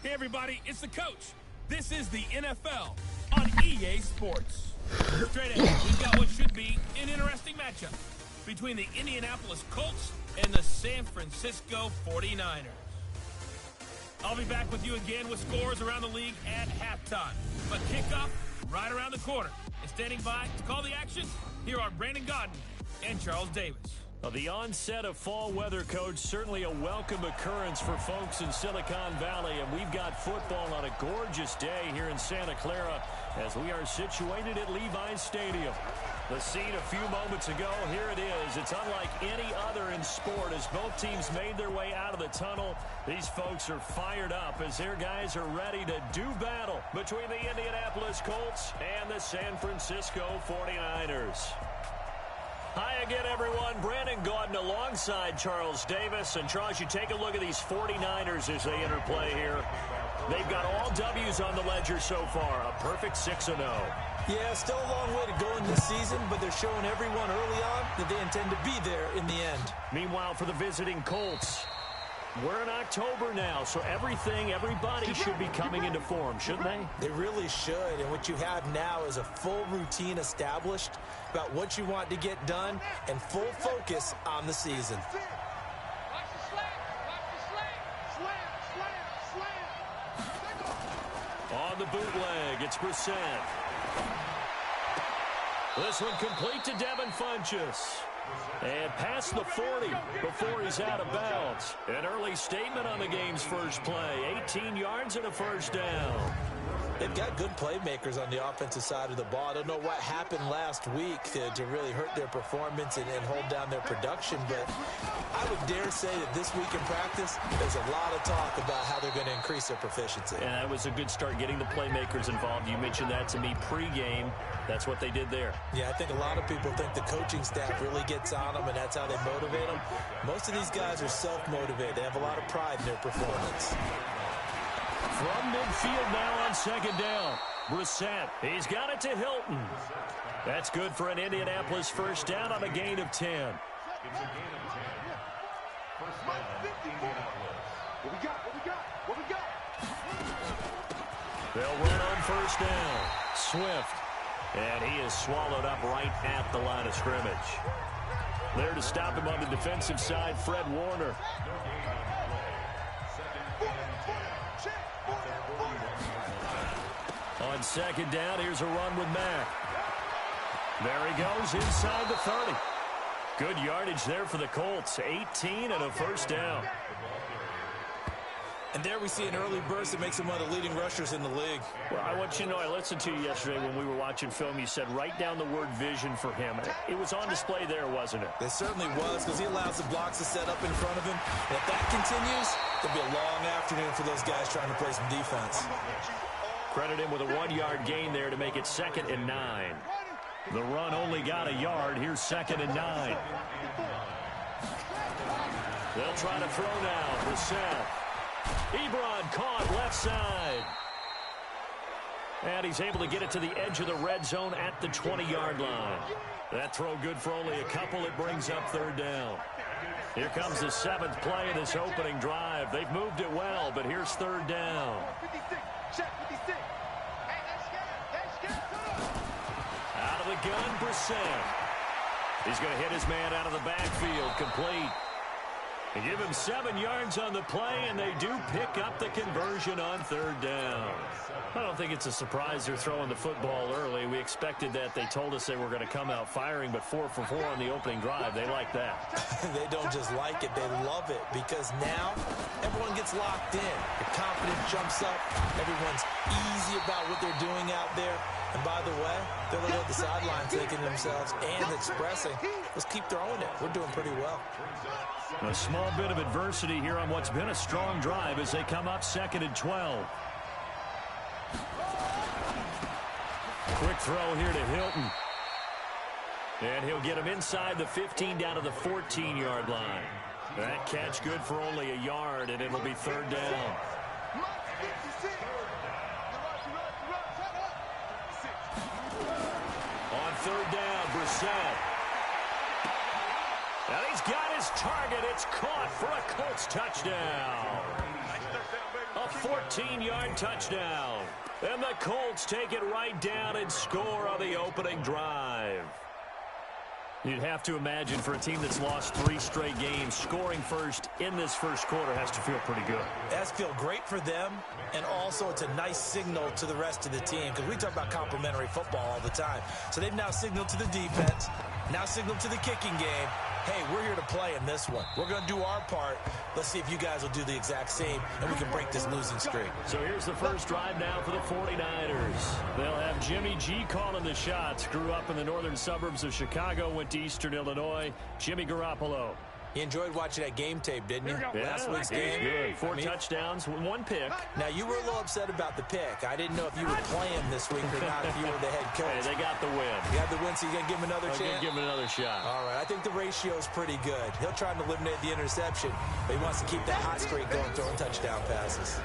Hey everybody, it's the coach. This is the NFL on EA Sports. Straight ahead, we've got what should be an interesting matchup between the Indianapolis Colts and the San Francisco 49ers. I'll be back with you again with scores around the league at halftime. But kickoff right around the corner. And standing by to call the action, here are Brandon Gaudin and Charles Davis. Well, the onset of fall weather, Coach, certainly a welcome occurrence for folks in Silicon Valley. And we've got football on a gorgeous day here in Santa Clara as we are situated at Levi's Stadium. The scene a few moments ago, here it is. It's unlike any other in sport as both teams made their way out of the tunnel. These folks are fired up as their guys are ready to do battle between the Indianapolis Colts and the San Francisco 49ers. Hi again, everyone. Brandon Gaudin alongside Charles Davis. And, Charles, you take a look at these 49ers as they interplay here. They've got all W's on the ledger so far, a perfect 6-0. Yeah, still a long way to go in this season, but they're showing everyone early on that they intend to be there in the end. Meanwhile, for the visiting Colts, we're in October now, so everybody should be coming into form, shouldn't they? They really should, and what you have now is a full routine established about what you want to get done and full focus on the season. On the bootleg, it's Brissett. This one complete to Devin Funchess. And past the 40 before he's out of bounds. An early statement on the game's first play. 18 yards and a first down. They've got good playmakers on the offensive side of the ball. I don't know what happened last week to really hurt their performance and hold down their production, but I would dare say that this week in practice, there's a lot of talk about how they're going to increase their proficiency. And that was a good start getting the playmakers involved. You mentioned that to me pregame. That's what they did there. Yeah, I think a lot of people think the coaching staff really gets on them, and that's how they motivate them. Most of these guys are self-motivated. They have a lot of pride in their performance. From midfield now on second down. Brissett, he's got it to Hilton. That's good for an Indianapolis first down on a gain of 10. They'll run on first down. Swift. And he is swallowed up right at the line of scrimmage. There to stop him on the defensive side, Fred Warner. On second down, here's a run with Mack. There he goes inside the 30. Good yardage there for the Colts. 18 and a first down. And there we see an early burst that makes him one of the leading rushers in the league. Well, I want you to know, I listened to you yesterday when we were watching film. You said write down the word vision for him. It was on display there, wasn't it? It certainly was, because he allows the blocks to set up in front of him. And if that continues, it'll be a long afternoon for those guys trying to play some defense. Credit him with a 1-yard gain there to make it 2nd and 9. The run only got a yard. Here's 2nd and 9. They'll try to throw now. Brissett. Ebron caught left side. And he's able to get it to the edge of the red zone at the 20-yard line. That throw good for only a couple. It brings up 3rd down. Here comes the 7th play of this opening drive. They've moved it well, but here's 3rd down. Out of the gun, Brissett. He's going to hit his man out of the backfield, complete. They give him 7 yards on the play, and they do pick up the conversion on 3rd down. I don't think it's a surprise they're throwing the football early. We expected that. They told us they were going to come out firing, but 4 for 4 on the opening drive. They like that. They don't just like it, they love it, because now everyone gets locked in. The confidence jumps up. Everyone's easy about what they're doing out there. And by the way, they're looking at the sideline thinking to themselves and expressing, let's keep throwing it. We're doing pretty well. A small bit of adversity here on what's been a strong drive as they come up 2nd and 12. Quick throw here to Hilton. And he'll get him inside the 15 down to the 14-yard line. That catch good for only a yard, and it'll be 3rd down. On 3rd down, Brissett. And he's got his target. It's caught for a Colts touchdown. A 14-yard touchdown. And the Colts take it right down and score on the opening drive. You'd have to imagine for a team that's lost 3 straight games, scoring first in this first quarter has to feel pretty good. It has to feel great for them, and also it's a nice signal to the rest of the team, because we talk about complimentary football all the time. So they've now signaled to the defense, now signaled to the kicking game, hey, we're here to play in this one. We're going to do our part. Let's see if you guys will do the exact same, and we can break this losing streak. So here's the first drive now for the 49ers. They'll have Jimmy G calling the shots. Grew up in the northern suburbs of Chicago, went to Eastern Illinois. Jimmy Garoppolo. You enjoyed watching that game tape, didn't you? Yeah, Last week's game. Good. 4 touchdowns, 1 pick. Now, you were a little upset about the pick. I didn't know if you would play him this week or not if you were the head coach. Hey, they got the win. You got the win, so you're going to give him another chance? Give him another shot. All right, I think the ratio is pretty good. He'll try to eliminate the interception, but he wants to keep that hot streak going, throwing touchdown passes.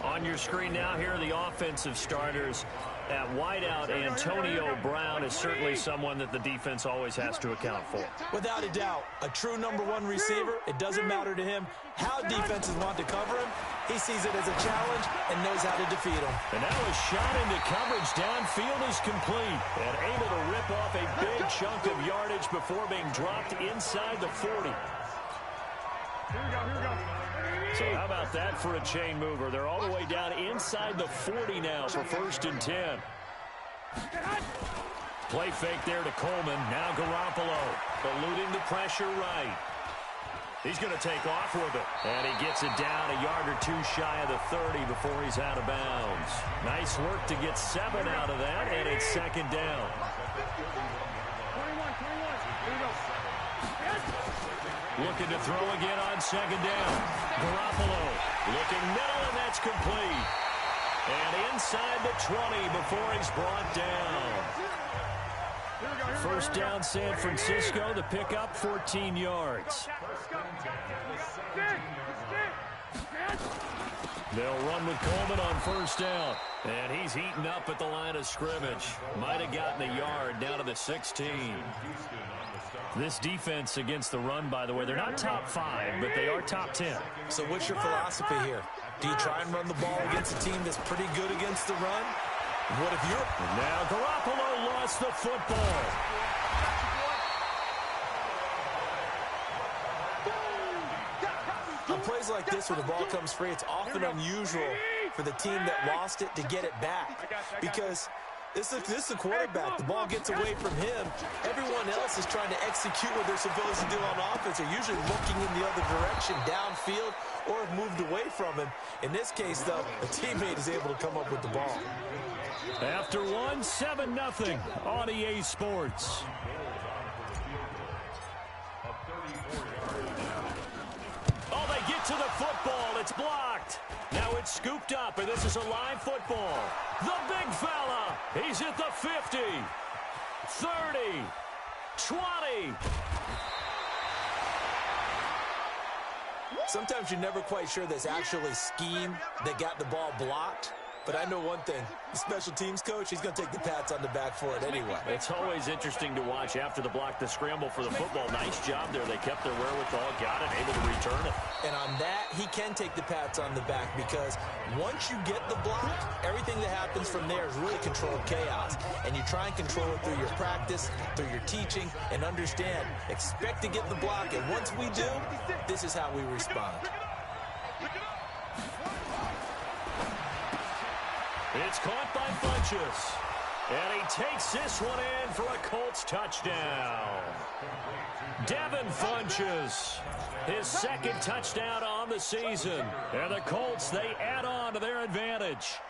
On your screen now, here are the offensive starters. At wideout, Antonio Brown is certainly someone that the defense always has to account for. Without a doubt, a true #1 receiver. It doesn't matter to him how defenses want to cover him. He sees it as a challenge and knows how to defeat him. And now a shot into coverage downfield is complete and able to rip off a big chunk of yardage before being dropped inside the 40. So how about that for a chain mover? They're all the way down inside the 40 now for 1st and 10. Play fake there to Coleman. Now Garoppolo eluding the pressure right. He's going to take off with it. And he gets it down a yard or 2 shy of the 30 before he's out of bounds. Nice work to get 7 out of that, and it's 2nd down. Looking to throw again on 2nd down. Garoppolo looking middle, and that's complete. And inside the 20 before he's brought down. 1st down, San Francisco. The pickup, 14 yards. They'll run with Coleman on 1st down. And he's heating up at the line of scrimmage. Might have gotten a yard down to the 16. This defense against the run, by the way, they're not top 5, but they are top 10. So what's your philosophy here? Do you try and run the ball against a team that's pretty good against the run? What if you're... Now Garoppolo lost the football. On plays like this where the ball comes free, it's often unusual for the team that lost it to get it back. Because this is the quarterback. The ball gets away from him. Everyone else is trying to execute what they're supposed to do on offense. They're usually looking in the other direction, downfield, or have moved away from him. In this case, though, a teammate is able to come up with the ball. After 1, 7-0 on EA Sports. Oh, they get to the football. It's blocked. Now it's scooped up, and this is a live football. The big fella. He's at the 50, 30, 20. Sometimes you're never quite sure there's actually scheme that got the ball blocked. But I know one thing, the special teams coach, he's going to take the pats on the back for it anyway. It's always interesting to watch after the block, the scramble for the football. Nice job there. They kept their wherewithal, got it, able to return it. And on that, he can take the pats on the back because once you get the block, everything that happens from there is really controlled chaos. And you try and control it through your practice, through your teaching, and understand, expect to get the block. And once we do, this is how we respond. It's caught by Funchess. And he takes this one in for a Colts touchdown. Devin Funchess, his 2nd touchdown on the season. And the Colts, they add on to their advantage.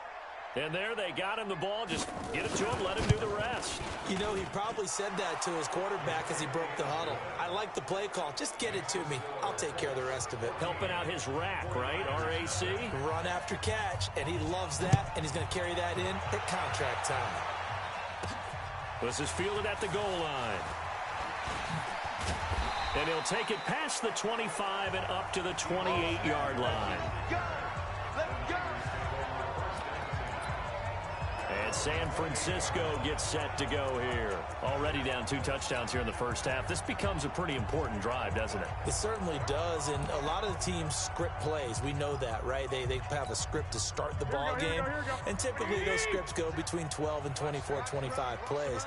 And there they got him the ball. Just get it to him, let him do the rest. You know, he probably said that to his quarterback as he broke the huddle. I like the play call. Just get it to me. I'll take care of the rest of it. Helping out his rack, right? RAC. Run after catch, and he loves that, and he's going to carry that in at contract time. This is fielded at the goal line. And he'll take it past the 25 and up to the 28-yard line. And San Francisco gets set to go here. Already down 2 touchdowns here in the first half. This becomes a pretty important drive, doesn't it? It certainly does, and a lot of the teams script plays. We know that, right? They have a script to start the ball game, and typically those scripts go between 12 and 24, 25 plays.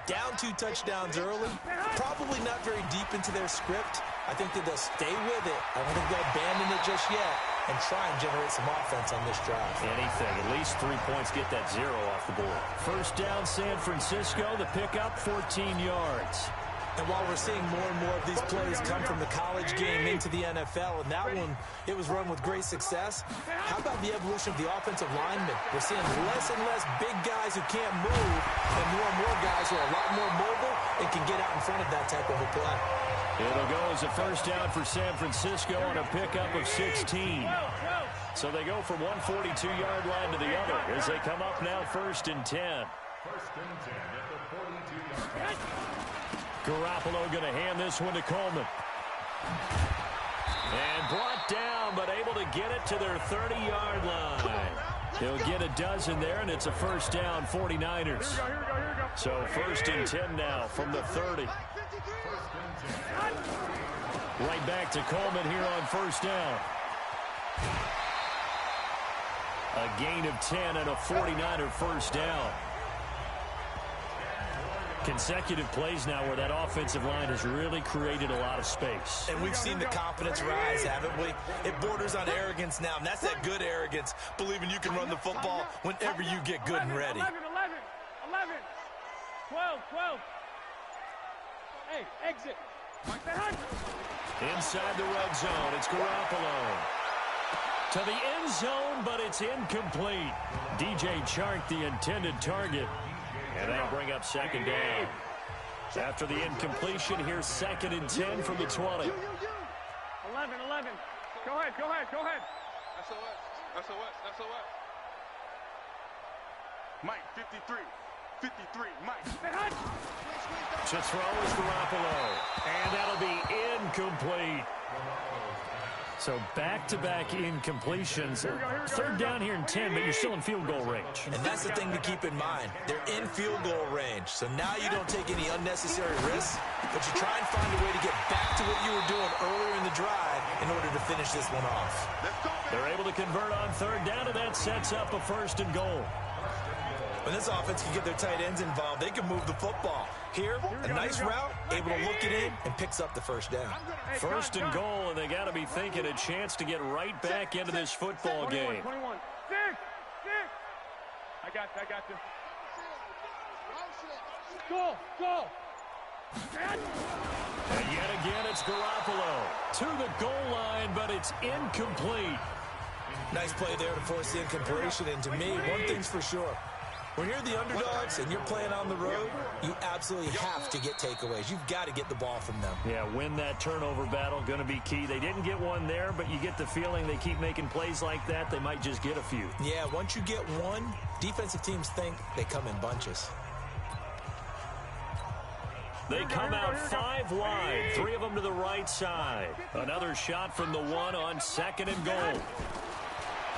Down 2 touchdowns early, probably not very deep into their script. I think that they'll stay with it. I don't think they'll abandon it just yet and try and generate some offense on this drive. Anything. At least 3 points, get that 0 off the board. First down, San Francisco. The pickup, 14 yards. And while we're seeing more and more of these plays come from the college game into the NFL, and that one, it was run with great success, how about the evolution of the offensive linemen? We're seeing less and less big guys who can't move and more guys who are a lot more mobile and can get out in front of that type of a play. It'll go as a first down for San Francisco on a pickup of 16. So they go from one 42-yard line to the other as they come up now 1st and 10. Garoppolo going to hand this one to Coleman. And brought down, but able to get it to their 30-yard line. He'll get a dozen there, and it's a first down, 49ers. So 1st and 10 now from the 30. Right back to Coleman here on first down. A gain of 10 and a 49er first down. Consecutive plays now where that offensive line has really created a lot of space. And we've seen the confidence rise, haven't we? It borders on arrogance now, and that's that good arrogance, believing you can run the football whenever you get good and ready. 11, 12. Hey, exit. Inside the red zone, it's Garoppolo. To the end zone, but it's incomplete. DJ Chark, the intended target. And that'll bring up 2nd down. After the incompletion, here's 2nd and 10 from the 20. 11. Go ahead. SOS. Mike, 53, Mike. To throw is Garoppolo. And that'll be incomplete. So back-to-back incompletions. 3rd down here and 10, but you're still in field goal range. And that's the thing to keep in mind. They're in field goal range. So now you don't take any unnecessary risks, but you try and find a way to get back to what you were doing earlier in the drive in order to finish this one off. They're able to convert on 3rd down, and that sets up a 1st and goal. When this offense can get their tight ends involved, they can move the football. Here, a nice route, able to look it in, and picks up the 1st down. 1st and goal, and they got to be thinking a chance to get right back into this football game. 21. I got you. Go. And yet again, it's Garoppolo to the goal line, but it's incomplete. Nice play there to force the incompletion, and to me, one thing's for sure. When you're the underdogs and you're playing on the road, you absolutely have to get takeaways. You've got to get the ball from them. Yeah, win that turnover battle, going to be key. They didn't get one there, but you get the feeling they keep making plays like that, they might just get a few. Yeah, once you get one, defensive teams think they come in bunches. They come out 5 wide, 3 of them to the right side. Another shot from the 1 on 2nd and goal.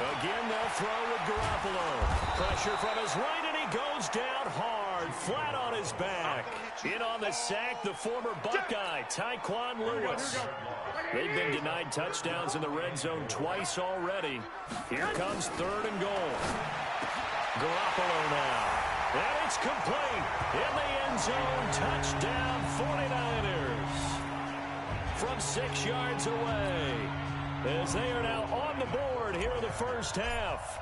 Again, they'll throw with Garoppolo. Pressure from his right, and he goes down hard, flat on his back. In on the sack, the former Buckeye, Tyquan Lewis. They've been denied touchdowns in the red zone twice already. Here comes 3rd and goal. Garoppolo now. And it's complete. In the end zone, touchdown 49ers. From 6 yards away. As they are now on the board here in the first half.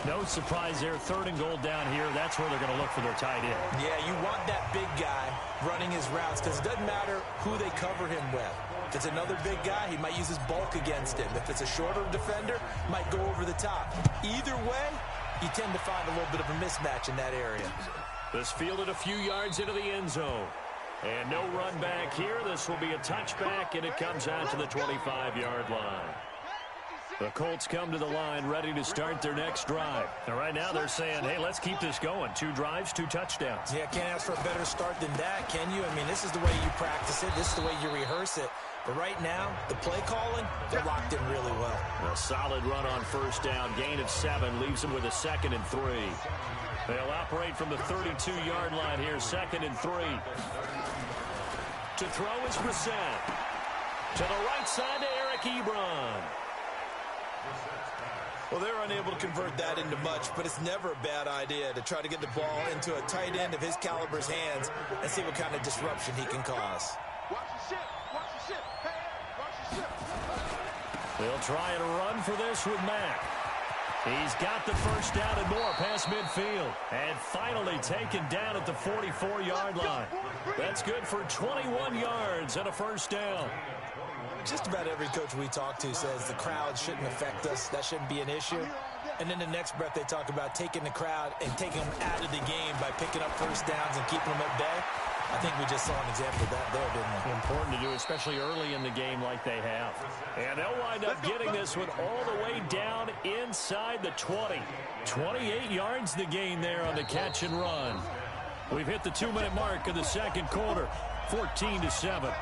No surprise there. 3rd and goal down here. That's where they're going to look for their tight end. Yeah, you want that big guy running his routes because it doesn't matter who they cover him with. If it's another big guy, he might use his bulk against him. If it's a shorter defender, might go over the top. Either way, you tend to find a little bit of a mismatch in that area. This fielded a few yards into the end zone. And no run back here. This will be a touchback, and it comes out to the 25-yard line. The Colts come to the line ready to start their next drive. And right now they're saying, hey, let's keep this going. 2 drives, 2 touchdowns. Yeah, can't ask for a better start than that, can you? I mean, this is the way you practice it. This is the way you rehearse it. But right now, the play calling, they're locked in really well. A solid run on first down. Gain of 7 leaves them with a 2nd and 3. They'll operate from the 32-yard line here, 2nd and 3. To throw is Brissett. To the right side to Eric Ebron. Well, they're unable to convert that into much, but it's never a bad idea to try to get the ball into a tight end of his caliber's hands and see what kind of disruption he can cause. Watch the ship. Watch the ship. Hey, watch the ship. They'll try and run for this with Mack. He's got the first down and more past midfield. And finally taken down at the 44-yard line. That's good for 21 yards and a first down. Just about every coach we talk to says the crowd shouldn't affect us. That shouldn't be an issue. And then the next breath they talk about taking the crowd and taking them out of the game by picking up first downs and keeping them at bay. I think we just saw an example of that there, didn't we? Important to do, especially early in the game like they have. And they'll wind up getting this one all the way down inside the 20. 28 yards the gain there on the catch and run. We've hit the 2-minute mark of the second quarter, 14-7.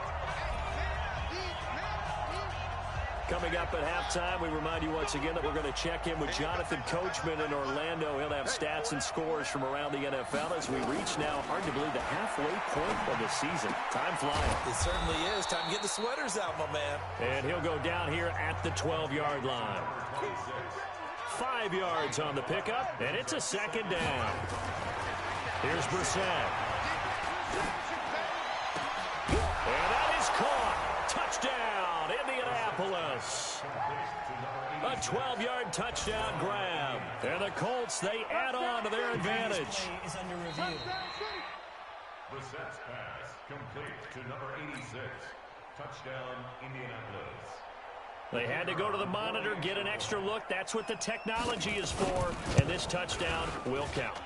Coming up at halftime, we remind you once again that we're going to check in with Jonathan Coachman in Orlando. He'll have stats and scores from around the NFL as we reach now, hard to believe, the halfway point of the season. Time flying. It certainly is. Time to get the sweaters out, my man. And he'll go down here at the 12-yard line. 5 yards on the pickup, and it's a 2nd down. Here's Brissett. And that is caught. Touchdown, Indianapolis. A 12-yard touchdown grab. And the Colts, they add on to their advantage. Is under review. Brissett's pass complete to number 86. Touchdown, Indianapolis. They had to go to the monitor, get an extra look. That's what the technology is for. And this touchdown will count.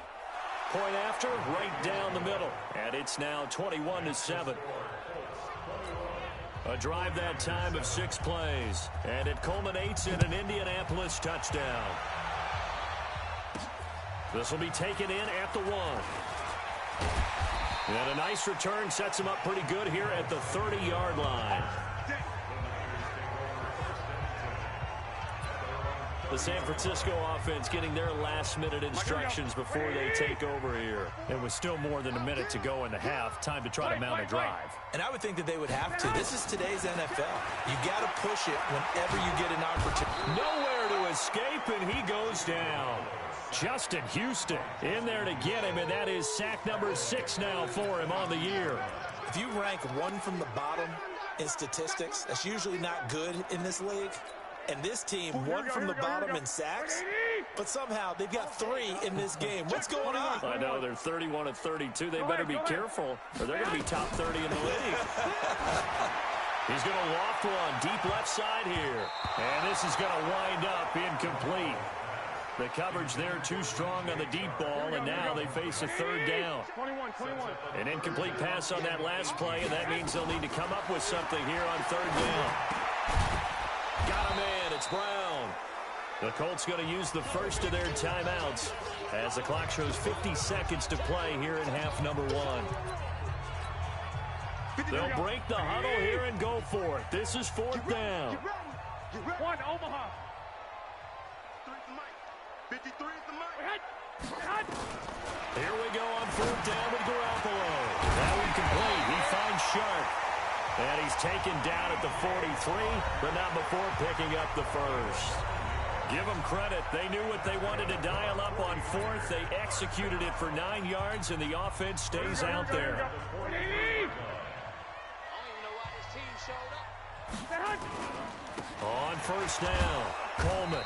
Point after, right down the middle. And it's now 21-7. A drive that time of 6 plays. And it culminates in an Indianapolis touchdown. This will be taken in at the 1. And a nice return sets him up pretty good here at the 30-yard line. The San Francisco offense getting their last-minute instructions before they take over here. It was still more than a minute to go in the half. Time to try to mount a drive. And I would think that they would have to. This is today's NFL. You got to push it whenever you get an opportunity. Nowhere to escape, and he goes down. Justin Houston in there to get him, and that is sack number 6 now for him on the year. If you rank 1 from the bottom in statistics, that's usually not good in this league. And this team, 1 from the bottom in sacks, but somehow they've got 3 in this game. What's going on? I know, they're 31-32. They better be careful, or they're going to be top 30 in the league. He's going to loft one deep left side here. And this is going to wind up incomplete. The coverage there too strong on the deep ball, and now they face a 3rd down. 21. An incomplete pass on that last play, and that means they'll need to come up with something here on 3rd down. Got him in. It's Brown. The Colts going to use the first of their timeouts as the clock shows 50 seconds to play here in half number 1. They'll break the huddle here and go for it. This is 4th down. 1, Omaha. 53 is the mic. Here we go on 4th down with Garoppolo. That one complete. He finds Sharp. And he's taken down at the 43, but not before picking up the first. Give them credit. They knew what they wanted to dial up on 4th. They executed it for 9 yards, and the offense stays out there. On 1st down, Coleman.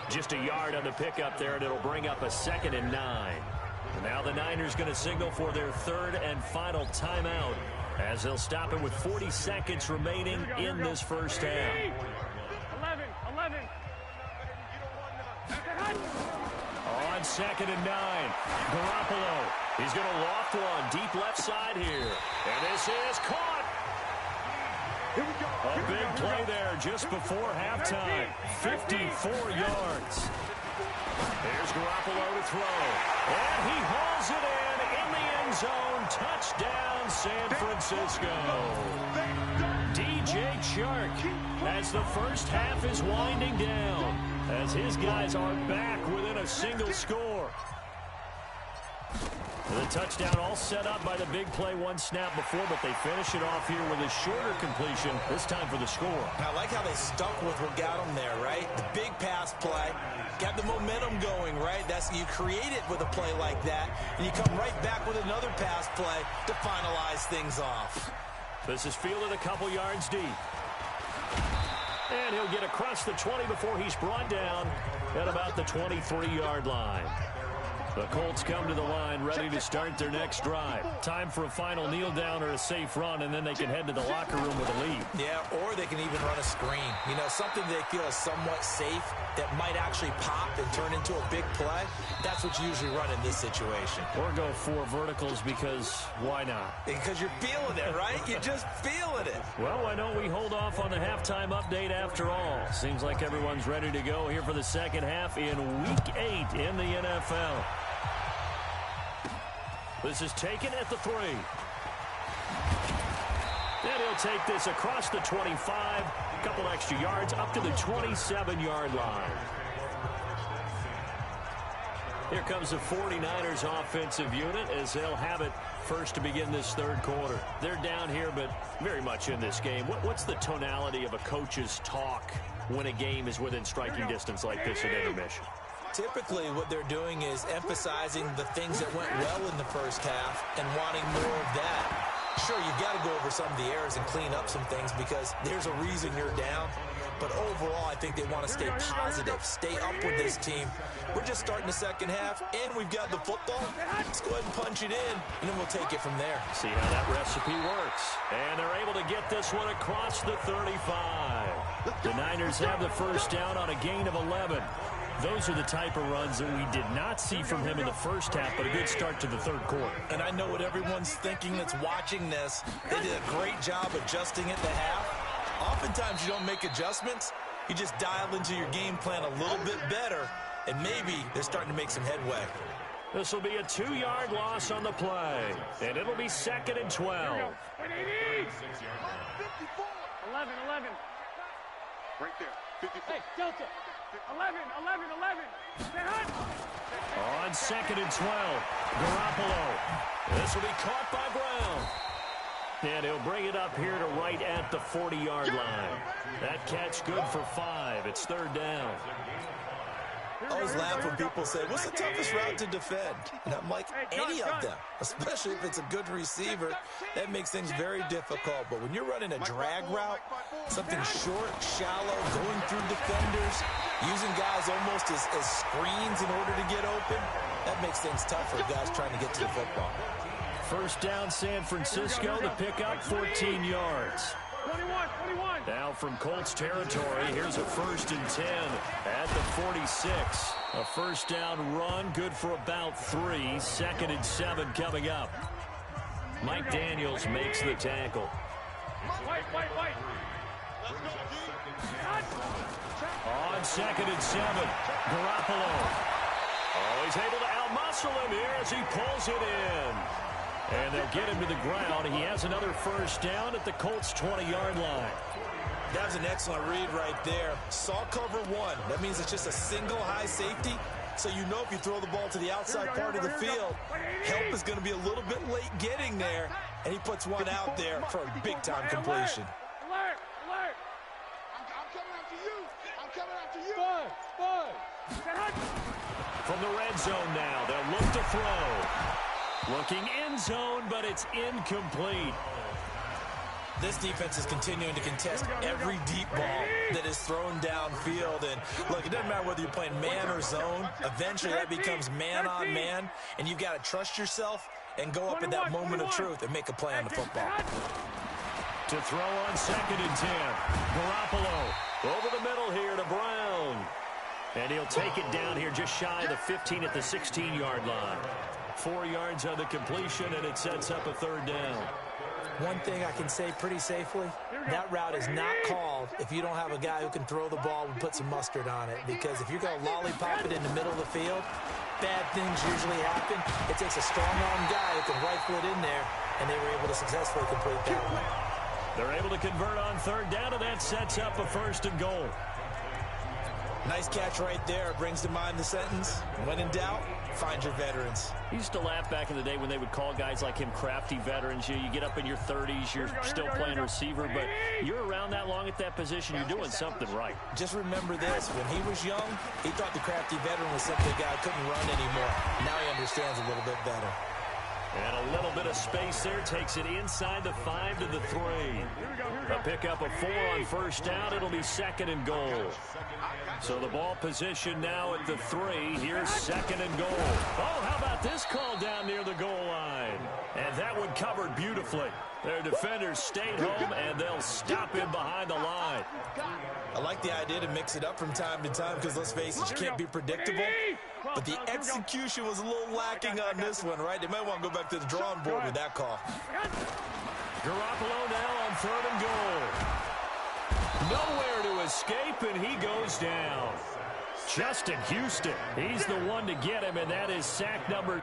Just a yard on the pickup there, and it'll bring up a 2nd and 9. And now the Niners going to signal for their 3rd and final timeout, as they'll stop it with 40 seconds remaining in this first half. 11. On 2nd and 9, Garoppolo. He's going to loft one deep left side here. And this is caught. Here we go. A big play there just before halftime. 54 yards. Here's Garoppolo to throw. And he hauls it in the end zone. Touchdown, San Francisco. DJ Chark as the first half is winding down, as his guys are back within a single score. The touchdown all set up by the big play one snap before, but they finish it off here with a shorter completion, this time for the score. I like how they stuck with what got them there, right? The big pass play, got the momentum going, right? You create it with a play like that, and you come right back with another pass play to finalize things off. This is fielded a couple yards deep. And he'll get across the 20 before he's brought down at about the 23-yard line. The Colts come to the line ready to start their next drive. Time for a final kneel down or a safe run, and then they can head to the locker room with a lead. Yeah, or they can even run a screen. You know, something they feel is somewhat safe that might actually pop and turn into a big play. That's what you usually run in this situation. Or go for verticals because why not? Because you're feeling it, right? You're just feeling it. Well, I know we hold off on the halftime update after all. Seems like everyone's ready to go here for the second half in Week 8 in the NFL. This is taken at the 3. And he'll take this across the 25. A couple extra yards up to the 27-yard line. Here comes the 49ers offensive unit as they'll have it first to begin this third quarter. They're down here, but very much in this game. What's the tonality of a coach's talk when a game is within striking distance like this at intermission? Typically, what they're doing is emphasizing the things that went well in the first half and wanting more of that. Sure, you've got to go over some of the errors and clean up some things because there's a reason you're down. But overall, I think they want to stay positive, stay up with this team. We're just starting the second half, and we've got the football. Let's go ahead and punch it in, and then we'll take it from there. See how that recipe works. And they're able to get this one across the 35. The Niners have the first down on a gain of 11. Those are the type of runs that we did not see from him in the first half, but a good start to the third quarter. And I know what everyone's thinking that's watching this. They did a great job adjusting at the half. Oftentimes you don't make adjustments. You just dial into your game plan a little bit better, and maybe they're starting to make some headway. This will be a 2-yard loss on the play, and it'll be 2nd and 12. 11. Right there. 54. Hey, Delta. 11. On 2nd and 12, Garoppolo. This will be caught by Brown. And he'll bring it up here to right at the 40-yard line. That catch good for 5. It's 3rd down. I always laugh when people say, what's the toughest route to defend? And I'm like, any of them, especially if it's a good receiver. That makes things very difficult. But when you're running a drag route, something short, shallow, going through defenders, using guys almost as screens in order to get open, that makes things tough for guys trying to get to the football. First down, San Francisco, the pickup, 14 yards. 21. Now from Colts territory, here's a 1st and 10 at the 46. A first down run, good for about 3. 2nd and 7 coming up. Mike Daniels makes the tackle. White. On 2nd and 7, Garoppolo. Oh, he's able to outmuscle him here as he pulls it in. And they'll get him to the ground. He has another first down at the Colts' 20-yard line. That was an excellent read right there. Saw cover 1. That means it's just a single high safety. So you know if you throw the ball to the outside part of the field, help is going to be a little bit late getting there. And he puts one out there for a big-time completion. Alert! I'm coming after you. Five. From the red zone now, they'll look to throw. Looking end zone, but it's incomplete. This defense is continuing to contest every deep ball that is thrown downfield. And look, it doesn't matter whether you're playing man or zone. Eventually that becomes man on man, and you've got to trust yourself and go up at that moment of truth and make a play on the football. To throw on 2nd and 10. Garoppolo over the middle here to Brown. And he'll take it down here just shy of the 15 at the 16-yard line. 4 yards on the completion, and it sets up a 3rd down. One thing I can say pretty safely, that route is not called if you don't have a guy who can throw the ball and put some mustard on it. Because if you're going to lollipop it in the middle of the field, bad things usually happen. It takes a strong-arm guy who can rifle it in there, and they were able to successfully complete that one. They're able to convert on third down, and that sets up a 1st and goal. Nice catch right there. Brings to mind the sentence, when in doubt, find your veterans. I used to laugh back in the day when they would call guys like him crafty veterans. You get up in your 30s, you're still playing receiver, but you're around that long at that position, you're doing something right. Just remember this. When he was young, he thought the crafty veteran was simply a guy who couldn't run anymore. Now he understands a little bit better. And a little bit of space there takes it inside the 5 to the 3. A pickup of 4 on first down. It'll be 2nd and goal. So the ball position now at the 3. Here's 2nd and goal. Oh, how about this call down near the goal line? And that one covered beautifully. Their defenders stayed home, and they'll stop him behind the line. I like the idea to mix it up from time to time because, let's face it, you can't be predictable. But the execution was a little lacking on this one, right? They might want to go back to the drawing board with that call. Garoppolo now on 3rd and goal. Nowhere to escape, and he goes down. Justin Houston, he's the one to get him, and that is sack number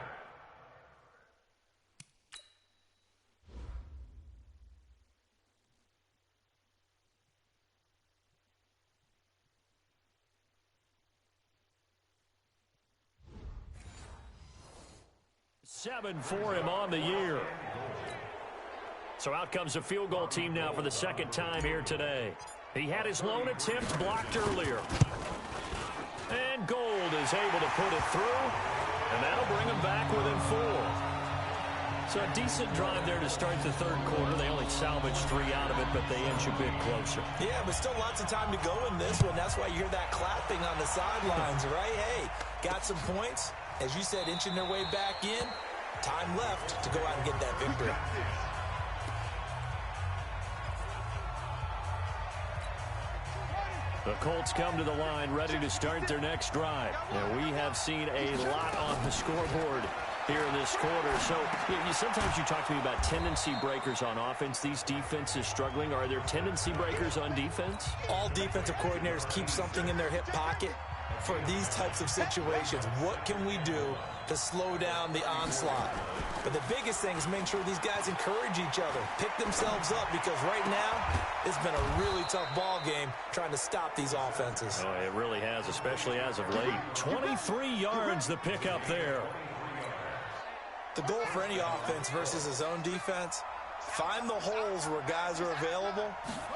7 for him on the year. So out comes the field goal team now for the 2nd time here today. He had his lone attempt blocked earlier. And Gold is able to put it through, and that'll bring him back within 4. So a decent drive there to start the 3rd quarter. They only salvaged 3 out of it, but they inch a bit closer. Yeah, but still lots of time to go in this one. That's why you hear that clapping on the sidelines, right? Hey, got some points. As you said, inching their way back in. Time left to go out and get that victory. The Colts come to the line ready to start their next drive. And we have seen a lot on the scoreboard here in this quarter. So sometimes you talk to me about tendency breakers on offense. These defenses struggling. Are there tendency breakers on defense? All defensive coordinators keep something in their hip pocket for these types of situations. What can we do to slow down the onslaught? But the biggest thing is making sure these guys encourage each other, pick themselves up, because right now it's been a really tough ball game trying to stop these offenses. Oh, it really has, especially as of late. 23 yards the pickup there. The goal for any offense versus his own defense, find the holes where guys are available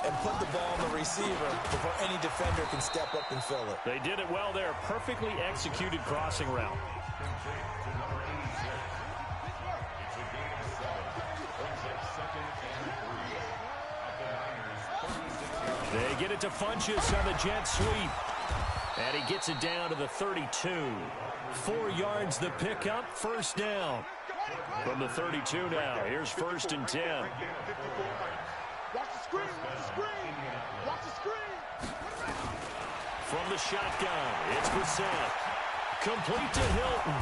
and put the ball on the receiver before any defender can step up and fill it. They did it well there. Perfectly executed crossing route. They get it to Funchess on the jet sweep. And he gets it down to the 32. 4 yards the pickup, 1st down. From the 32 now, here's 1st and 10. Watch the screen, watch the screen, watch the screen. From the shotgun, it's Brissett. Complete to Hilton.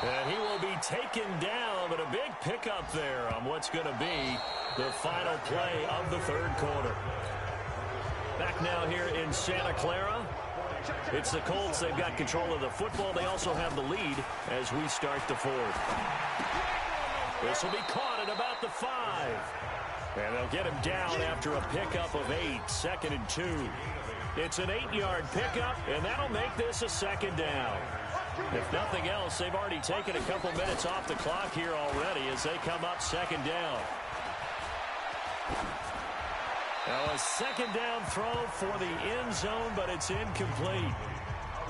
And he will be taken down, but a big pickup there on what's going to be the final play of the 3rd quarter. Back now here in Santa Clara. It's the Colts. They've got control of the football. They also have the lead as we start the 4th. This will be caught at about the 5. And they'll get him down after a pickup of 8. 2nd and 2. It's an 8-yard pickup, and that'll make this a 2nd down. If nothing else, they've already taken a couple minutes off the clock here already as they come up 2nd down. Now a 2nd down throw for the end zone, but it's incomplete.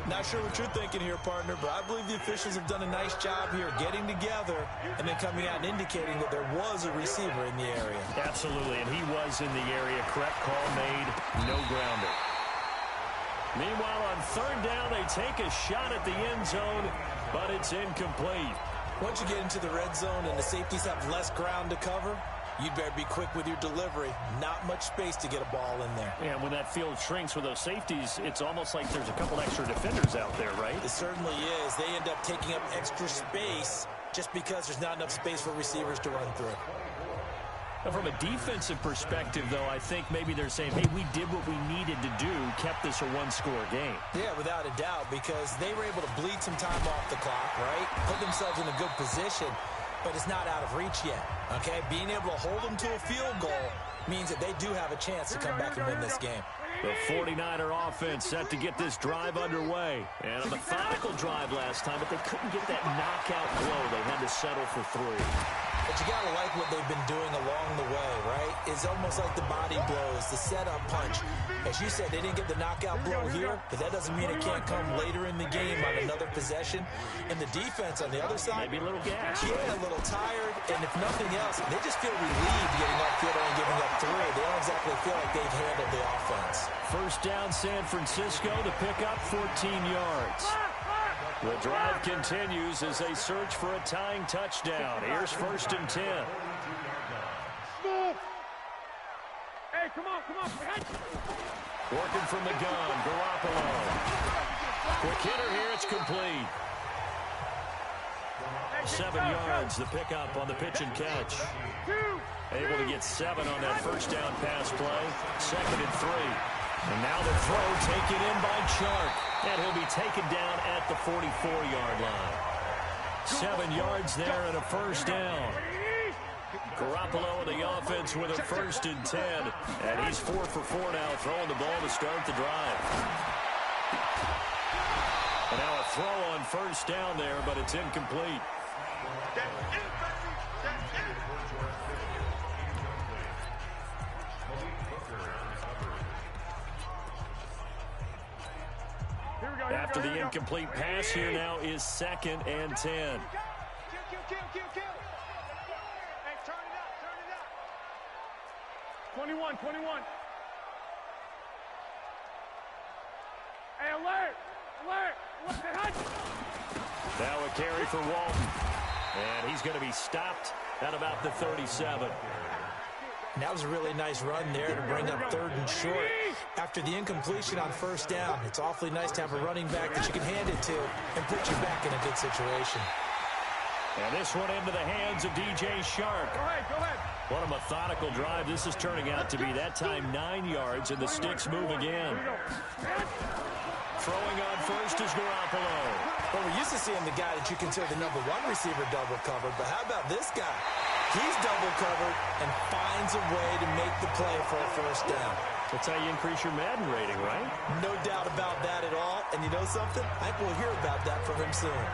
Not sure what you're thinking here, partner, but I believe the officials have done a nice job here getting together and then coming out and indicating that there was a receiver in the area. Absolutely, and he was in the area. Correct call made, no grounder. Meanwhile, on 3rd down, they take a shot at the end zone, but it's incomplete. Once you get into the red zone and the safeties have less ground to cover, you'd better be quick with your delivery. Not much space to get a ball in there. And when that field shrinks with those safeties, it's almost like there's a couple extra defenders out there, right? It certainly is. They end up taking up extra space just because there's not enough space for receivers to run through. Now, from a defensive perspective, though, I think maybe they're saying, hey, we did what we needed to do, kept this a one-score game. Yeah, without a doubt, because they were able to bleed some time off the clock, right? Put themselves in a good position, but it's not out of reach yet, okay? Being able to hold them to a field goal means that they do have a chance to come back and win this game. The 49er offense set to get this drive underway. And a methodical drive last time, but they couldn't get that knockout blow. They had to settle for 3. But you got to like what they've been doing along the way, right? It's almost like the body blows, the setup punch. As you said, they didn't get the knockout blow here, but that doesn't mean it can't come later in the game on another possession. And the defense on the other side, maybe a little gas. Yeah, a little tired. And if nothing else, they just feel relieved getting upfield and giving up 3. They don't exactly feel like they've handled the offense. First down, San Francisco to pick up 14 yards. The drive continues as they search for a tying touchdown. Here's 1st and 10. Hey, come on. Working from the gun, Garoppolo. Quick hitter here, it's complete. 7 yards, the pickup on the pitch and catch. Able to get 7 on that first down pass play. 2nd and 3. And now the throw taken in by Chark. And he'll be taken down at the 44-yard line. 7 yards there and a first down. Garoppolo and the offense with a 1st and 10. And he's 4 for 4 now, throwing the ball to start the drive. And now a throw on first down there, but it's incomplete. After the incomplete pass, here now is 2nd and 10. Kill. Hey, turn it up. 21. Hey, alert. Now a carry for Walton. And he's going to be stopped at about the 37. And that was a really nice run there to bring up 3rd and short. After the incompletion on first down, it's awfully nice to have a running back that you can hand it to and put you back in a good situation. And this one into the hands of DJ Chark. Go ahead. What a methodical drive this is turning out to be. That time 9 yards, and the sticks move again. Throwing on first is Garoppolo. Well, we're used to seeing the guy that you consider the #1 receiver double covered, but how about this guy? He's double covered and finds a way to make the play for a first down. That's how you increase your Madden rating, right? No doubt about that at all. And you know something? I think we'll hear about that from him soon.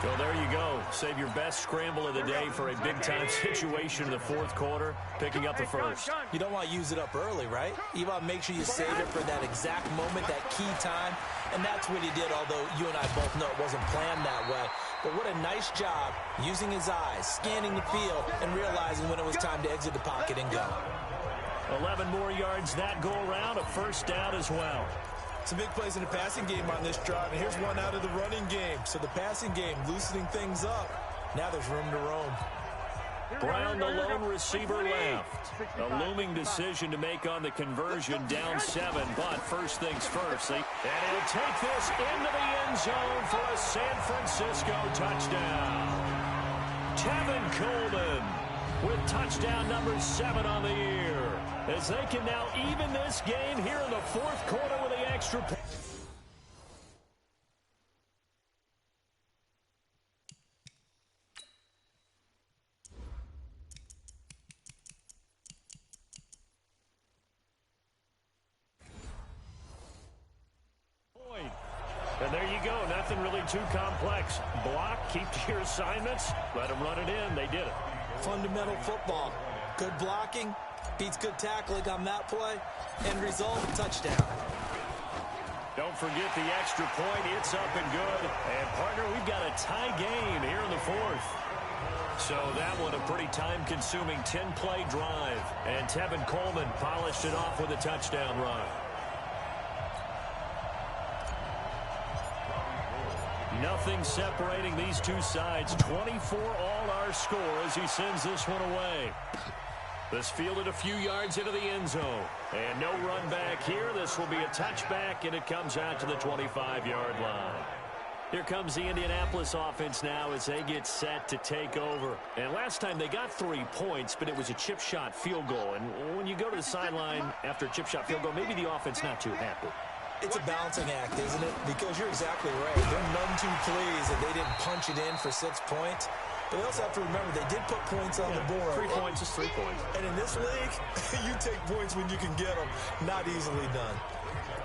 So there you go. Save your best scramble of the day for a big-time situation in the 4th quarter, picking up the first. You don't want to use it up early, right? You want to make sure you save it for that exact moment, that key time. And that's what he did, although you and I both know it wasn't planned that way. But what a nice job using his eyes, scanning the field, and realizing when it was time to exit the pocket and go. 11 more yards that go around, a first down as well. Some big plays in the passing game on this drive, and here's one out of the running game. So the passing game loosening things up. Now there's room to roam. Brown, the lone receiver, left. A looming decision to make on the conversion, down 7, but first things first. And he'll take this into the end zone for a San Francisco touchdown. Tevin Coleman with touchdown number 7 on the year, as they can now even this game here in the 4th quarter with the extra point. And there you go. Nothing really too complex. Block, keep to your assignments, let them run it in. They did it. Fundamental football. Good blocking beats good tackling on that play. End result, touchdown. Don't forget the extra point. It's up and good. And, partner, we've got a tie game here in the 4th. So that one a pretty time-consuming 10-play drive. And Tevin Coleman polished it off with a touchdown run. Nothing separating these two sides. 24 all our score as he sends this one away. This fielded a few yards into the end zone. And no run back here. This will be a touchback, and it comes out to the 25-yard line. Here comes the Indianapolis offense now as they get set to take over. And last time they got 3 points, but it was a chip shot field goal. And when you go to the sideline after a chip shot field goal, maybe the offense not too happy. It's a balancing act, isn't it? Because you're exactly right. They're none too pleased that they didn't punch it in for 6 points. But they also have to remember they did put points on the board. 3 points is 3 points. And in this league, you take points when you can get them. Not easily done.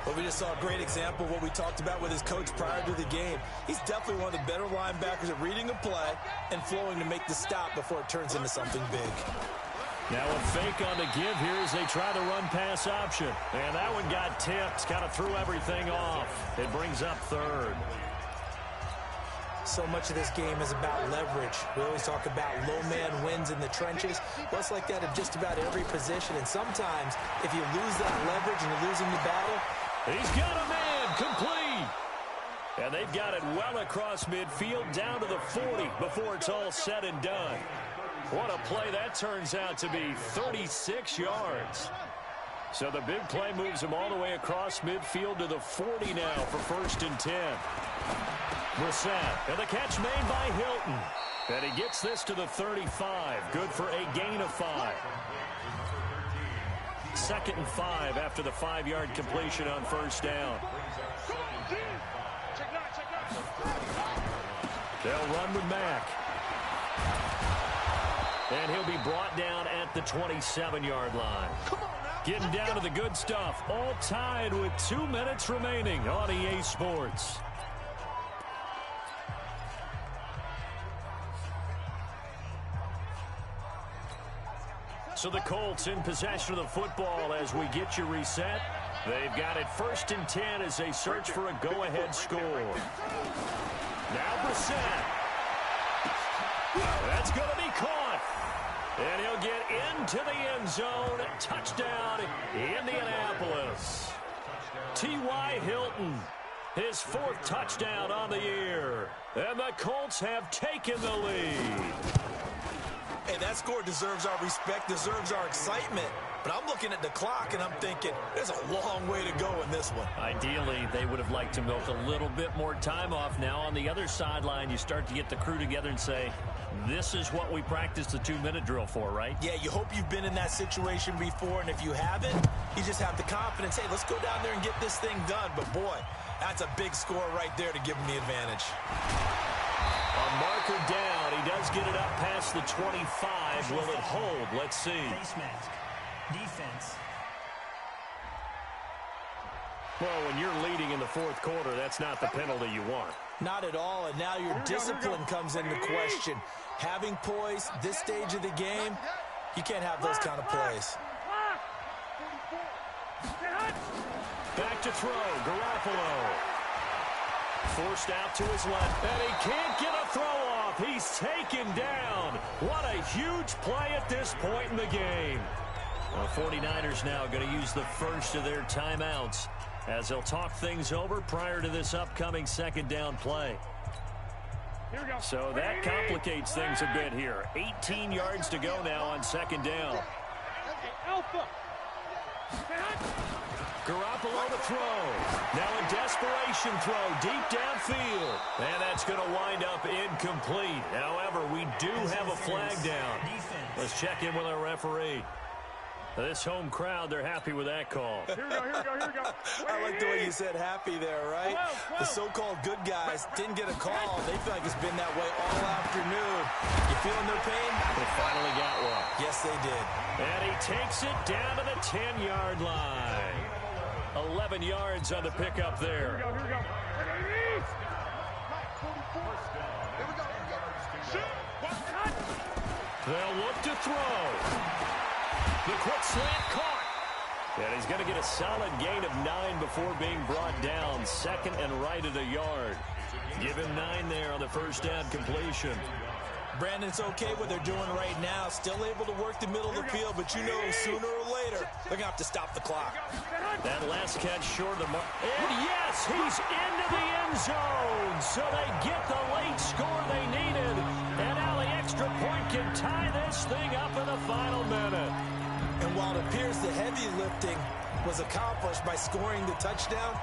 But we just saw a great example of what we talked about with his coach prior to the game. He's definitely one of the better linebackers at reading a play and flowing to make the stop before it turns into something big. Now a fake on the give here as they try the run-pass option. And that one got tipped. Kind of threw everything off. It brings up third. So much of this game is about leverage. We always talk about low man wins in the trenches. Well, it's like that in just about every position. And sometimes, if you lose that leverage and you're losing the battle, he's got a man complete. And they've got it well across midfield down to the 40 before it's all said and done. What a play that turns out to be, 36 yards. So the big play moves him all the way across midfield to the 40 now for 1st and 10. Brissett, and the catch made by Hilton. And he gets this to the 35. Good for a gain of 5. 2nd and 5 after the 5-yard completion on 1st down. They'll run with Mack. And he'll be brought down at the 27-yard line. Getting down to the good stuff. All tied with 2 minutes remaining on EA Sports. So the Colts in possession of the football as we get you reset. They've got it 1st and 10 as they search for a go-ahead score. Now Brissett. That's going to be caught. And he'll get into the end zone. Touchdown, Indianapolis. T.Y. Hilton, his 4th touchdown on the year. And the Colts have taken the lead. Hey, that score deserves our respect, deserves our excitement. But I'm looking at the clock, and I'm thinking, there's a long way to go in this one. Ideally, they would have liked to milk a little bit more time off. Now, on the other sideline, you start to get the crew together and say, this is what we practiced the 2-minute drill for, right? Yeah, you hope you've been in that situation before, and if you haven't, you just have the confidence, hey, let's go down there and get this thing done. But, boy, that's a big score right there to give them the advantage. A marker down. He does get it up past the 25. Will it hold? Let's see. Face mask. Defense. Well, when you're leading in the 4th quarter, that's not the penalty you want. Not at all, and now your discipline comes into question. Having poise, this stage of the game, you can't have those kind of plays. Back to throw, Garoppolo. Forced out to his left, and he can't get a throw off. He's taken down. What a huge play at this point in the game. The 49ers now going to use the first of their timeouts as they'll talk things over prior to this upcoming 2nd down play. So that complicates things a bit here. 18 yards to go now on 2nd down. Garoppolo to throw. Now a desperation throw deep downfield. And that's going to wind up incomplete. However, we do have a flag down. Let's check in with our referee. This home crowd, they're happy with that call. Here we go. I like the way you said happy there, right? The so-called good guys didn't get a call. They feel like it's been that way all afternoon. You feeling their pain? They finally got one. Yes, they did. And he takes it down to the 10-yard line. 11 yards on the pickup there. Here we go. They'll look to throw. The quick slant caught. And he's going to get a solid gain of 9 before being brought down. 2nd and right at a yard. Give him 9 there on the 1st down completion. Brandon, it's okay what they're doing right now. Still able to work the middle of the field, but you know sooner or later they're going to have to stop the clock. That last catch short of the mark. And yes, he's into the end zone. So they get the late score they needed. And now the extra point can tie this thing up in the final minute. And while it appears the heavy lifting was accomplished by scoring the touchdown,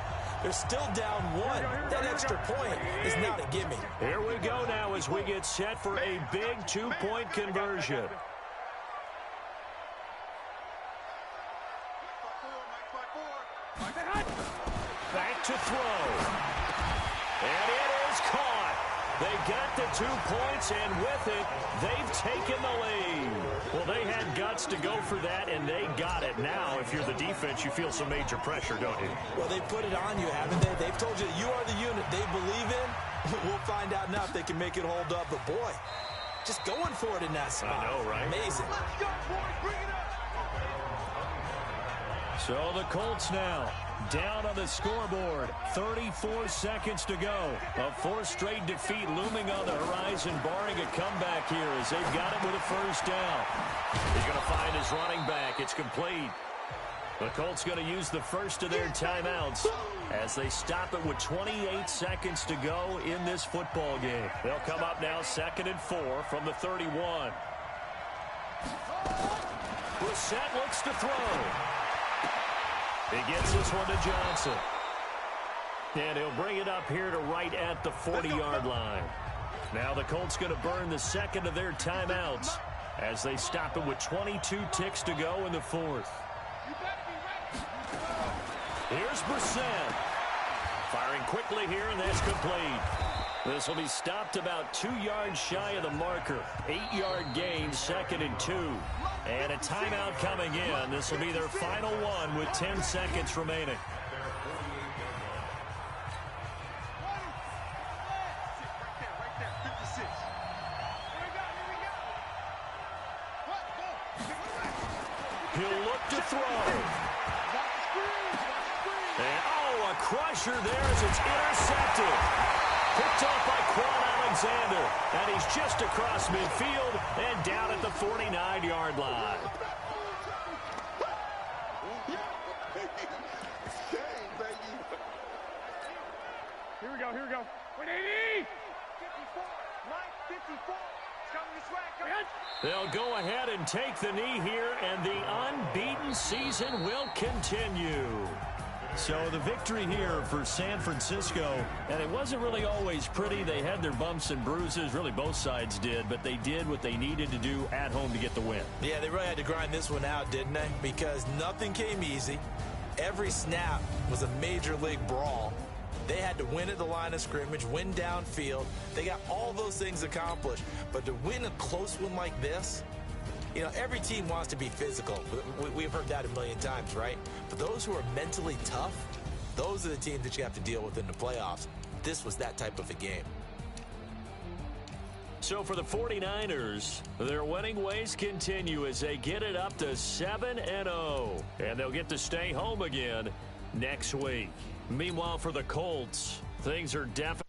they're still down 1. That extra point is not a gimme. Here we go now as we get set for a big 2-point conversion. Back to throw. And it is caught. They got the 2 points, and with it, they've taken the lead. Well, they had guts to go for that, and they got it. Now, if you're the defense, you feel some major pressure, don't you? Well, they put it on you, haven't they? They've told you you are the unit they believe in. We'll find out now if they can make it hold up. But, boy, just going for it in that spot. I know, right? Amazing. Let's go, boys. Bring it up. So the Colts now down on the scoreboard. 34 seconds to go. A 4th straight defeat looming on the horizon, barring a comeback here as they've got it with a first down. He's going to find his running back. It's complete. The Colts going to use the first of their timeouts as they stop it with 28 seconds to go in this football game. They'll come up now 2nd and 4 from the 31. Brissett looks to throw. He gets this one to Johnson. And he'll bring it up here to right at the 40-yard line. Now the Colts going to burn the second of their timeouts as they stop it with 22 ticks to go in the 4th. Here's Brissett. Firing quickly here, and that's complete. This will be stopped about 2 yards shy of the marker. 8-yard gain, 2nd and 2. And a timeout coming in. This will be their final one with 10 seconds remaining. He'll look to throw. And, oh, a crusher there as it's intercepted. Picked off by Quan Alexander. And he's just across midfield and down at the 49-yard line. Here we go, here we go. 180! 54, Mike, 54. It's coming this way, come on. They'll go ahead and take the knee here, and the unbeaten season will continue. So the victory here for San Francisco, and it wasn't really always pretty. They had their bumps and bruises. Really, both sides did, but they did what they needed to do at home to get the win. Yeah, they really had to grind this one out, didn't they? Because nothing came easy. Every snap was a major league brawl. They had to win at the line of scrimmage, win downfield. They got all those things accomplished. But to win a close one like this, you know, every team wants to be physical. We've heard that a million times, right? But those who are mentally tough, those are the teams that you have to deal with in the playoffs. This was that type of a game. So for the 49ers, their winning ways continue as they get it up to 7-0. And they'll get to stay home again next week. Meanwhile, for the Colts, things are definitely